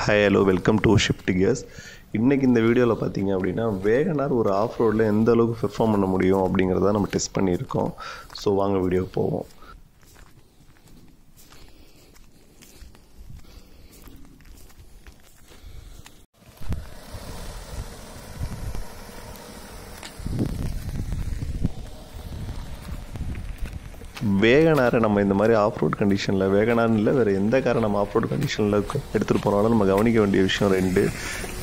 Hi hello welcome to shift gears. இன்றைக்கி இந்த வீடியோவில் பார்த்தீங்க அப்படின்னா வேகனார் ஒரு ஆஃப் ரோடில் எந்த அளவுக்கு பெர்ஃபார்ம் பண்ண முடியும் அப்படிங்கிறத நம்ம டெஸ்ட் பண்ணியிருக்கோம். ஸோ வாங்க வீடியோக்கு போவோம். வேகனாரை நம்ம இந்த மாதிரி ஆஃப் ரோட் கண்டிஷனில் வேகனார்னு இல்லை வேறு எந்த காரை நம்ம ஆஃப் ரோட் கண்டிஷனில் எடுத்துகிட்டு போனாலும் நம்ம கவனிக்க வேண்டிய விஷயம் ரெண்டு.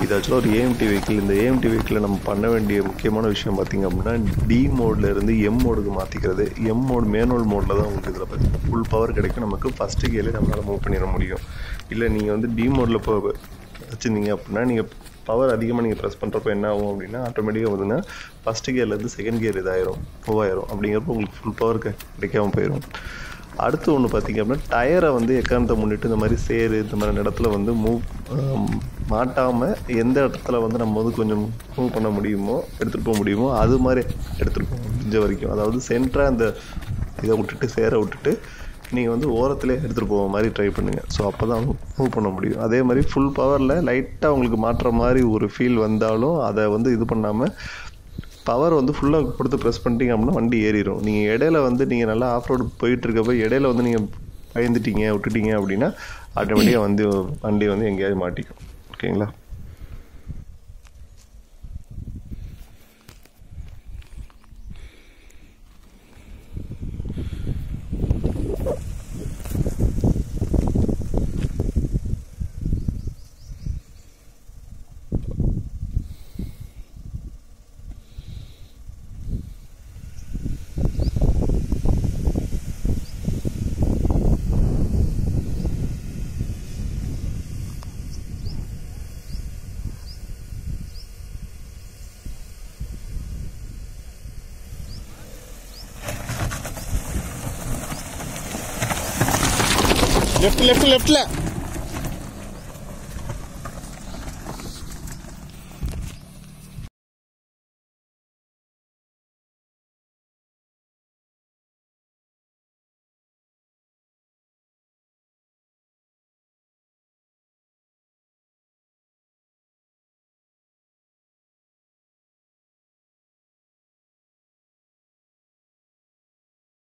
இது ஆக்சுவலாக ஒரு ஏஎம்டி வெஹிக்கிள். இந்த ஏஎம்டி வெஹிக்கிளில் நம்ம பண்ண வேண்டிய முக்கியமான விஷயம் பார்த்திங்க அப்படின்னா டி மோடில் இருந்து எம் மோடுக்கு மாற்றிக்கிறது. எம் மோடு மேனுவல் மோடில் தான் உங்களுக்கு இதில் பார்த்திங்கன்னா ஃபுல் பவர் கிடைக்கும். நமக்கு ஃபஸ்ட்டு கியர்லேயே நம்மளால் மூவ் பண்ணிட முடியும். இல்லை நீங்கள் வந்து டி மோடில் இப்போ வச்சுருந்தீங்க அப்படின்னா நீங்கள் பவர் அதிகமாக நீங்கள் ப்ரெஸ் பண்ணுறப்போ என்ன ஆகும் அப்படின்னா ஆட்டோமேட்டிக்காக பார்த்தீங்கன்னா ஃபஸ்ட்டு கியர்லேருந்து செகண்ட் கியர் மூவாயிரும். அப்படிங்கிறப்போ உங்களுக்கு ஃபுல் பவர் கிடைக்காம போயிடும். அடுத்து ஒன்று பார்த்திங்க அப்படின்னா டயரை வந்து எக்காரணத்தை முன்னிட்டு இந்த மாதிரி சேரு இந்த மாதிரி இடத்துல வந்து மாட்டாமல் எந்த இடத்துல வந்து நம்ம வந்து கொஞ்சம் மூவ் பண்ண முடியுமோ எடுத்துகிட்டு போக முடியுமோ அது மாதிரி எடுத்துகிட்டு போக முடிஞ்ச வரைக்கும், அதாவது சென்டராக அந்த இதை விட்டுட்டு சேரை விட்டுட்டு நீங்கள் வந்து ஓரத்துலேயே எடுத்துகிட்டு போகிற மாதிரி ட்ரை பண்ணுங்கள். ஸோ அப்போ தான் மூவ் பண்ண முடியும். அதே மாதிரி ஃபுல் பவரில் லைட்டாக உங்களுக்கு மாற்றுற மாதிரி ஒரு ஃபீல் வந்தாலும் அதை வந்து இது பண்ணாமல் பவர் வந்து ஃபுல்லாக கொடுத்து ப்ரெஸ் பண்ணிட்டீங்க அப்படின்னா வண்டி ஏறிடும். நீங்கள் இடையில வந்து நீங்கள் நல்லா ஆஃப் ரோடு போயிட்டுருக்கப்போ இடையில வந்து நீங்கள் பயந்துட்டீங்க விட்டுட்டீங்க அப்படின்னா ஆட்டோமேட்டிக்காக வந்து வண்டி வந்து எங்கேயாவது மாட்டிக்கும். ஓகேங்களா? लेफ्ट लेफ्ट लेफ्ट ले